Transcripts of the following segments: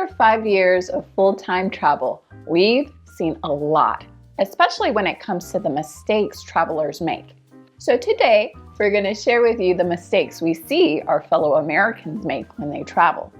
After 5 years of full-time travel, we've seen a lot, especially when it comes to the mistakes travelers make. So today, we're going to share with you the mistakes we see our fellow Americans make when they travel.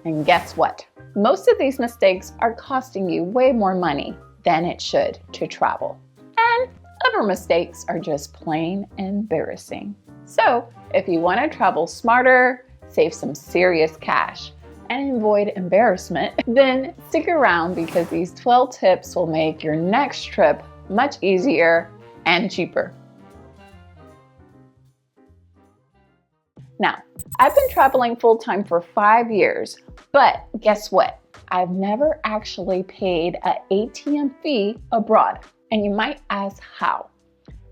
And guess what? Most of these mistakes are costing you way more money than it should to travel. And other mistakes are just plain embarrassing. So if you want to travel smarter, save some serious cash, and avoid embarrassment, then stick around because these 12 tips will make your next trip much easier and cheaper. Now, I've been traveling full-time for 5 years, but guess what? I've never actually paid an ATM fee abroad. And you might ask how?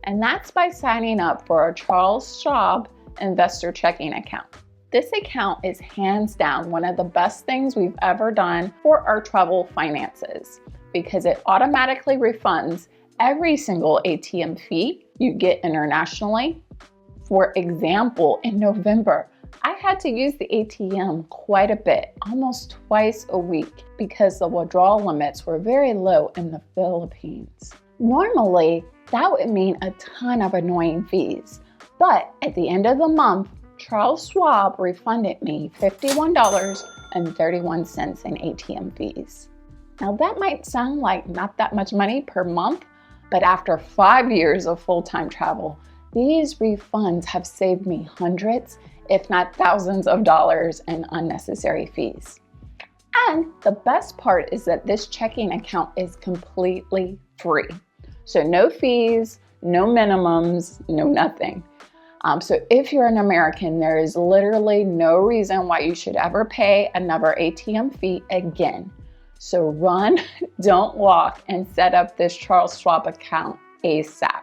And that's by signing up for a Charles Schwab investor checking account. This account is hands down one of the best things we've ever done for our travel finances because it automatically refunds every single ATM fee you get internationally. For example, in November, I had to use the ATM quite a bit, almost twice a week, because the withdrawal limits were very low in the Philippines. Normally, that would mean a ton of annoying fees, but at the end of the month, Charles Schwab refunded me $51.31 in ATM fees. Now that might sound like not that much money per month, but after 5 years of full-time travel, these refunds have saved me hundreds, if not thousands of dollars in unnecessary fees. And the best part is that this checking account is completely free. So no fees, no minimums, no nothing. So if you're an American, there is literally no reason why you should ever pay another ATM fee again. So run, don't walk, and set up this Charles Schwab account ASAP.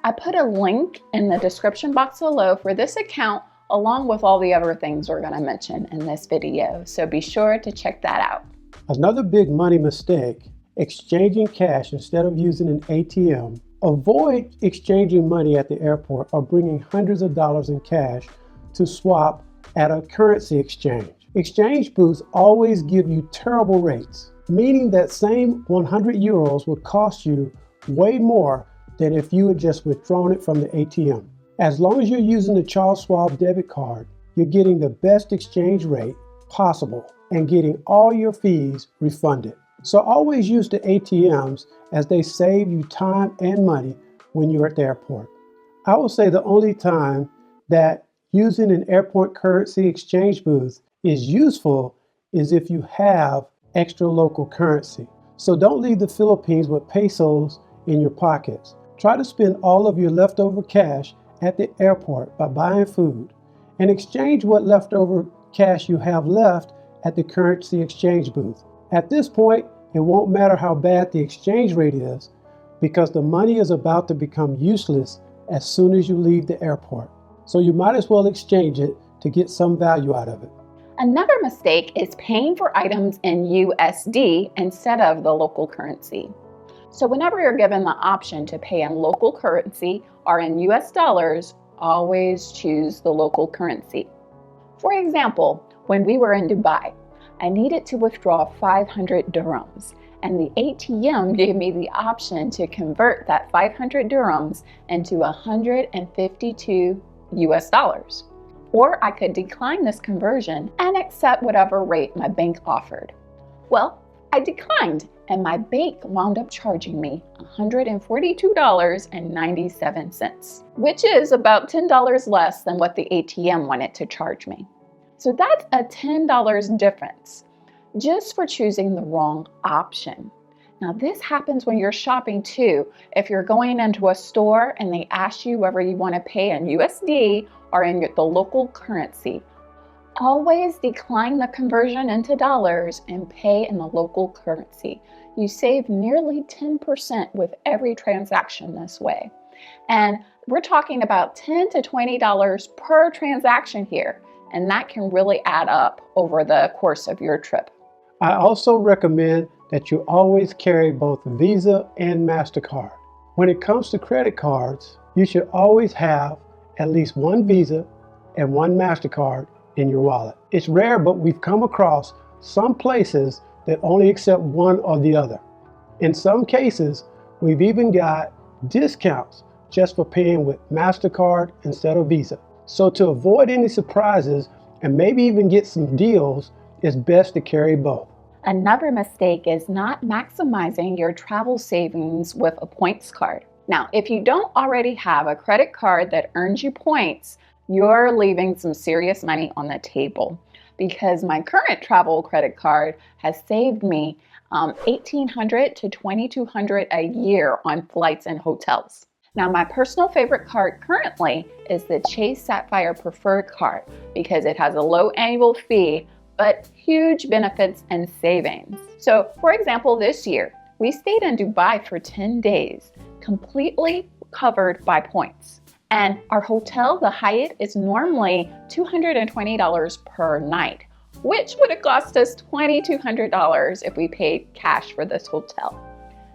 I put a link in the description box below for this account, along with all the other things we're going to mention in this video. So be sure to check that out. Another big money mistake, exchanging cash instead of using an ATM. Avoid exchanging money at the airport or bringing hundreds of dollars in cash to swap at a currency exchange. Exchange booths always give you terrible rates, meaning that same 100 euros will cost you way more than if you had just withdrawn it from the ATM. As long as you're using the Charles Schwab debit card, you're getting the best exchange rate possible and getting all your fees refunded. So always use the ATMs as they save you time and money when you're at the airport. I will say the only time that using an airport currency exchange booth is useful is if you have extra local currency. So don't leave the Philippines with pesos in your pockets. Try to spend all of your leftover cash at the airport by buying food and exchange what leftover cash you have left at the currency exchange booth. At this point, it won't matter how bad the exchange rate is because the money is about to become useless as soon as you leave the airport. So you might as well exchange it to get some value out of it. Another mistake is paying for items in USD instead of the local currency. So whenever you're given the option to pay in local currency or in US dollars, always choose the local currency. For example, when we were in Dubai, I needed to withdraw 500 dirhams, and the ATM gave me the option to convert that 500 dirhams into 152 US dollars. Or I could decline this conversion and accept whatever rate my bank offered. Well, I declined, and my bank wound up charging me $142.97, which is about $10 less than what the ATM wanted to charge me. So that's a $10 difference just for choosing the wrong option. Now this happens when you're shopping too. If you're going into a store and they ask you whether you want to pay in USD or in the local currency, always decline the conversion into dollars and pay in the local currency. You save nearly 10% with every transaction this way. And we're talking about $10 to $20 per transaction here. And that can really add up over the course of your trip. I also recommend that you always carry both Visa and MasterCard. When it comes to credit cards, you should always have at least one Visa and one MasterCard in your wallet. It's rare, but we've come across some places that only accept one or the other. In some cases, we've even got discounts just for paying with MasterCard instead of Visa. So to avoid any surprises and maybe even get some deals, it's best to carry both. Another mistake is not maximizing your travel savings with a points card. Now, if you don't already have a credit card that earns you points, you're leaving some serious money on the table, because my current travel credit card has saved me $1,800 to $2,200 a year on flights and hotels. Now, my personal favorite card currently is the Chase Sapphire Preferred card because it has a low annual fee, but huge benefits and savings. So, for example, this year, we stayed in Dubai for 10 days, completely covered by points. And our hotel, the Hyatt, is normally $220 per night, which would have cost us $2,200 if we paid cash for this hotel.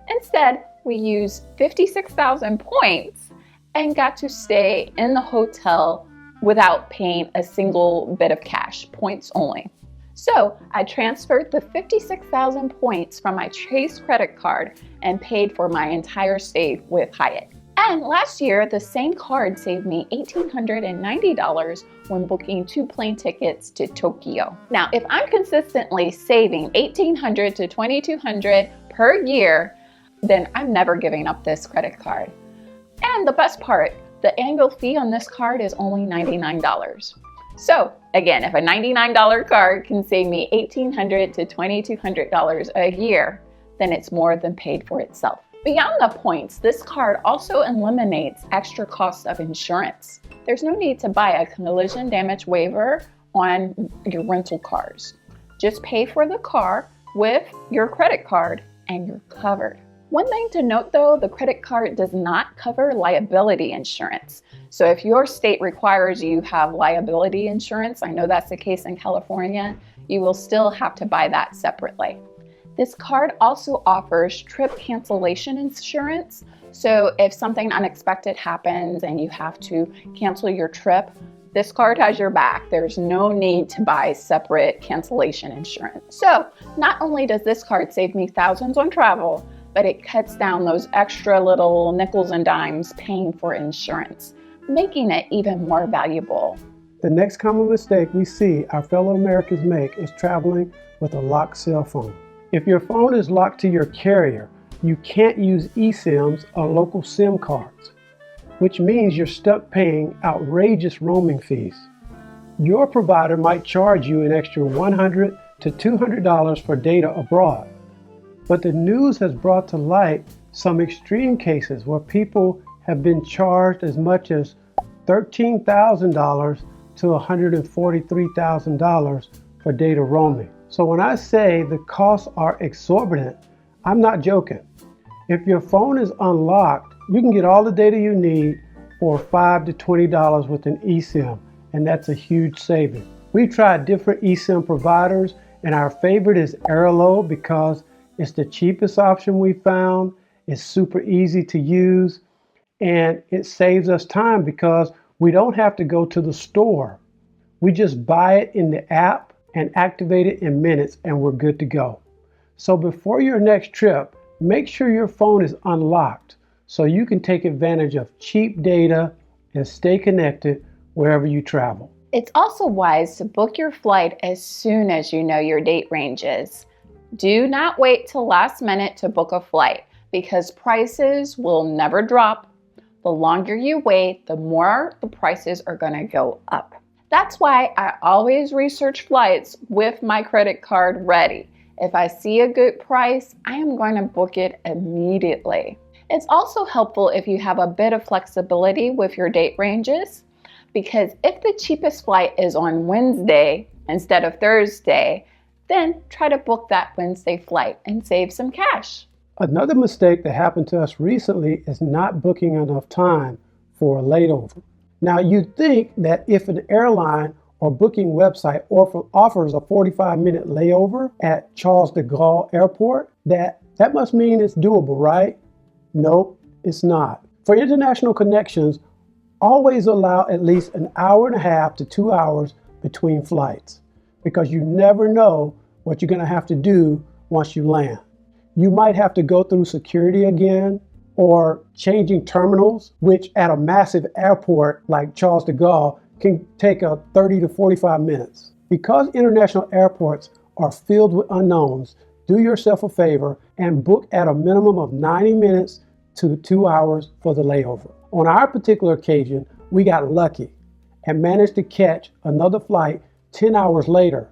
Instead, we used 56,000 points and got to stay in the hotel without paying a single bit of cash, points only. So I transferred the 56,000 points from my Chase credit card and paid for my entire stay with Hyatt. And last year, the same card saved me $1,890 when booking 2 plane tickets to Tokyo. Now, if I'm consistently saving $1,800 to $2,200 per year, then I'm never giving up this credit card. And the best part, the annual fee on this card is only $99. So again, if a $99 card can save me $1,800 to $2,200 a year, then it's more than paid for itself. Beyond the points, this card also eliminates extra costs of insurance. There's no need to buy a collision damage waiver on your rental cars. Just pay for the car with your credit card and you're covered. One thing to note though, the credit card does not cover liability insurance. So if your state requires you have liability insurance, I know that's the case in California, you will still have to buy that separately. This card also offers trip cancellation insurance. So if something unexpected happens and you have to cancel your trip, this card has your back. There's no need to buy separate cancellation insurance. So not only does this card save me thousands on travel, but it cuts down those extra little nickels and dimes paying for insurance, making it even more valuable. The next common mistake we see our fellow Americans make is traveling with a locked cell phone. If your phone is locked to your carrier, you can't use eSIMs or local SIM cards, which means you're stuck paying outrageous roaming fees. Your provider might charge you an extra $100 to $200 for data abroad. But the news has brought to light some extreme cases where people have been charged as much as $13,000 to $143,000 for data roaming. So when I say the costs are exorbitant, I'm not joking. If your phone is unlocked, you can get all the data you need for $5 to $20 with an eSIM, and that's a huge saving. We've tried different eSIM providers, and our favorite is Airlo because it's the cheapest option we found. It's super easy to use, and it saves us time because we don't have to go to the store. We just buy it in the app and activate it in minutes, and we're good to go. So before your next trip, make sure your phone is unlocked so you can take advantage of cheap data and stay connected wherever you travel. It's also wise to book your flight as soon as you know your date ranges. Do not wait till last minute to book a flight because prices will never drop. The longer you wait, the more the prices are going to go up. That's why I always research flights with my credit card ready. If I see a good price, I am going to book it immediately. It's also helpful if you have a bit of flexibility with your date ranges, because if the cheapest flight is on Wednesday instead of Thursday, then try to book that Wednesday flight and save some cash. Another mistake that happened to us recently is not booking enough time for a layover. Now, you'd think that if an airline or booking website offers a 45-minute layover at Charles de Gaulle Airport, that must mean it's doable, right? Nope, it's not. For international connections, always allow at least an hour and a half to 2 hours between flights, because you never know what you're going to have to do once you land. You might have to go through security again or changing terminals, which at a massive airport like Charles de Gaulle can take 30 to 45 minutes. Because international airports are filled with unknowns, do yourself a favor and book at a minimum of 90 minutes to 2 hours for the layover. On our particular occasion, we got lucky and managed to catch another flight 10 hours later.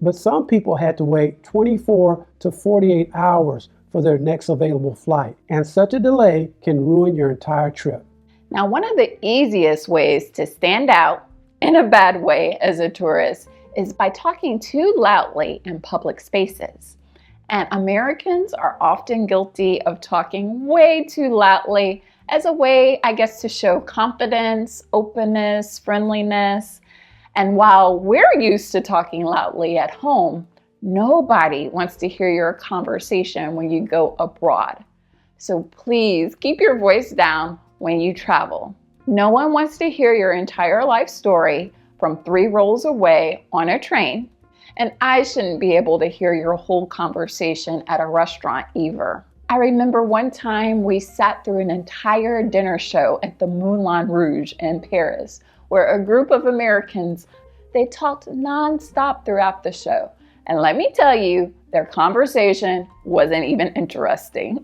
But some people had to wait 24 to 48 hours for their next available flight, and such a delay can ruin your entire trip. Now, one of the easiest ways to stand out in a bad way as a tourist is by talking too loudly in public spaces. And Americans are often guilty of talking way too loudly as a way, I guess, to show confidence, openness, friendliness. And while we're used to talking loudly at home, nobody wants to hear your conversation when you go abroad. So please keep your voice down when you travel. No one wants to hear your entire life story from 3 rows away on a train. And I shouldn't be able to hear your whole conversation at a restaurant either. I remember one time we sat through an entire dinner show at the Moulin Rouge in Paris, where a group of Americans, they talked nonstop throughout the show. And let me tell you, their conversation wasn't even interesting.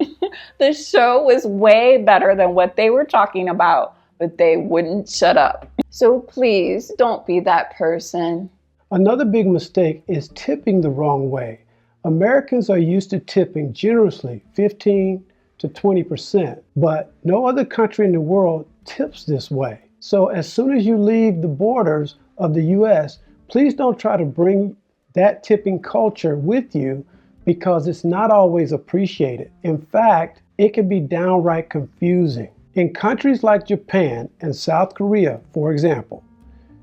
The show was way better than what they were talking about, but they wouldn't shut up. So please don't be that person. Another big mistake is tipping the wrong way. Americans are used to tipping generously 15 to 20%, but no other country in the world tips this way. So as soon as you leave the borders of the US, please don't try to bring that tipping culture with you because it's not always appreciated. In fact, it can be downright confusing. In countries like Japan and South Korea, for example,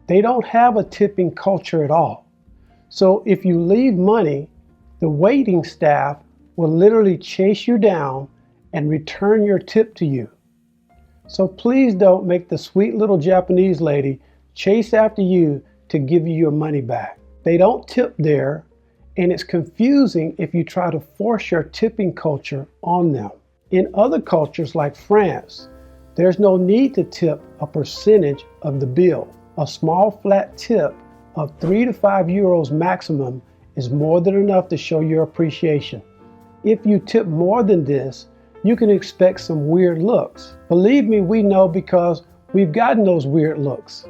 they don't have a tipping culture at all. So if you leave money, the waiting staff will literally chase you down and return your tip to you. So please don't make the sweet little Japanese lady chase after you to give you your money back. They don't tip there, and it's confusing if you try to force your tipping culture on them. In other cultures like France, there's no need to tip a percentage of the bill. A small flat tip of 3 to 5 euros maximum is more than enough to show your appreciation. If you tip more than this, you can expect some weird looks. Believe me, we know because we've gotten those weird looks.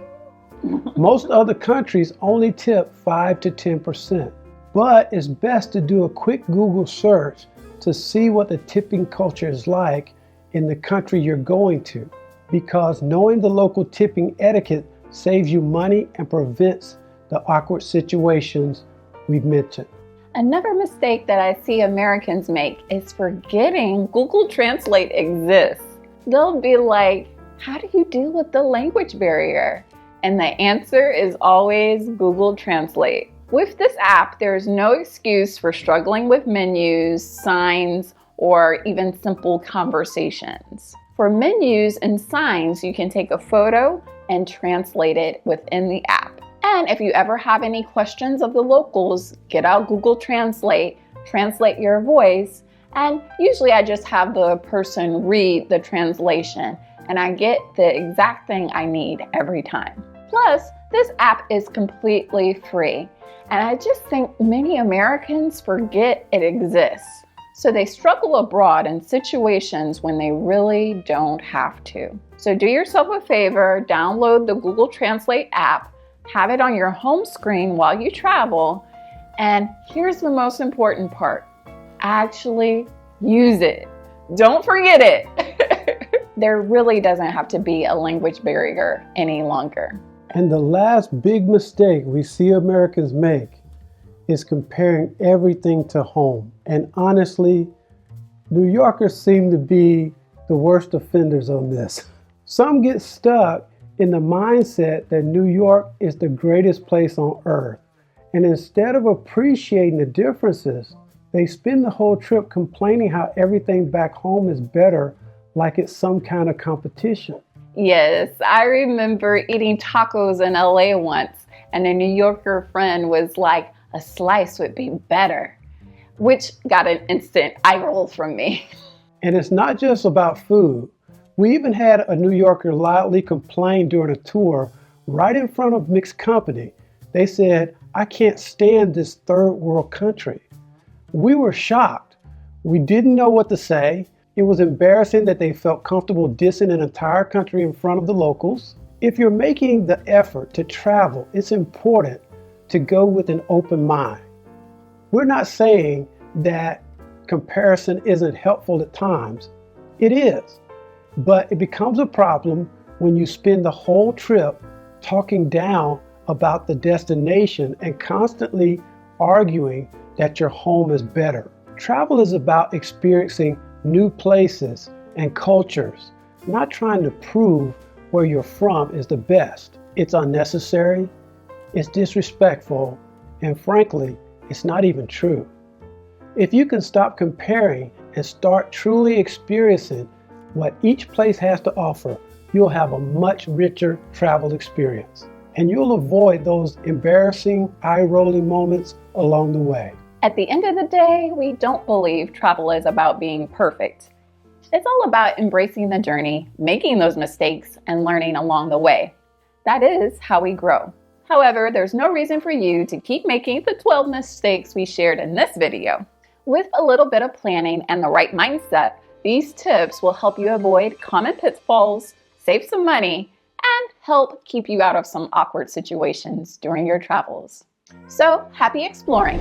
Most other countries only tip 5 to 10%, but it's best to do a quick Google search to see what the tipping culture is like in the country you're going to, because knowing the local tipping etiquette saves you money and prevents the awkward situations we've mentioned. Another mistake that I see Americans make is forgetting Google Translate exists. They'll be like, how do you deal with the language barrier? And the answer is always Google Translate. With this app, there's no excuse for struggling with menus, signs, or even simple conversations. For menus and signs, you can take a photo and translate it within the app. And if you ever have any questions of the locals, get out Google Translate, translate your voice, and usually I just have the person read the translation and I get the exact thing I need every time. Plus, this app is completely free, and I just think many Americans forget it exists. So they struggle abroad in situations when they really don't have to. So do yourself a favor, download the Google Translate app, have it on your home screen while you travel, and here's the most important part. Actually use it. Don't forget it. There really doesn't have to be a language barrier any longer. And the last big mistake we see Americans make is comparing everything to home. And honestly, New Yorkers seem to be the worst offenders on this. Some get stuck in the mindset that New York is the greatest place on earth. And instead of appreciating the differences, they spend the whole trip complaining how everything back home is better, like it's some kind of competition. Yes, I remember eating tacos in LA once, and a New Yorker friend was like, a slice would be better. which got an instant eye roll from me. And it's not just about food. We even had a New Yorker loudly complain during a tour right in front of mixed company. They said, "I can't stand this third world country." We were shocked. We didn't know what to say. It was embarrassing that they felt comfortable dissing an entire country in front of the locals. If you're making the effort to travel, it's important to go with an open mind. We're not saying that comparison isn't helpful at times. It is. But it becomes a problem when you spend the whole trip talking down about the destination and constantly arguing that your home is better. Travel is about experiencing new places and cultures, not trying to prove where you're from is the best. It's unnecessary, it's disrespectful, and frankly, it's not even true. If you can stop comparing and start truly experiencing what each place has to offer, you'll have a much richer travel experience. And you'll avoid those embarrassing, eye-rolling moments along the way. At the end of the day, we don't believe travel is about being perfect. It's all about embracing the journey, making those mistakes, and learning along the way. That is how we grow. However, there's no reason for you to keep making the 12 mistakes we shared in this video. With a little bit of planning and the right mindset, these tips will help you avoid common pitfalls, save some money, and help keep you out of some awkward situations during your travels. So, happy exploring!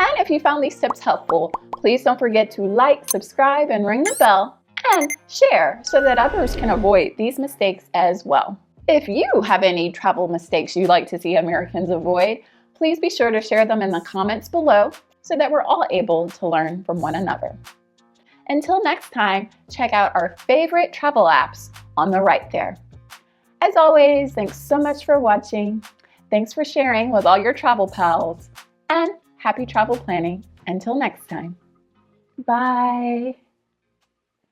And if you found these tips helpful, please don't forget to like, subscribe, and ring the bell, and share so that others can avoid these mistakes as well. If you have any travel mistakes you'd like to see Americans avoid, please be sure to share them in the comments below so that we're all able to learn from one another. Until next time, check out our favorite travel apps on the right there. As always, thanks so much for watching. Thanks for sharing with all your travel pals, and happy travel planning. Until next time. Bye.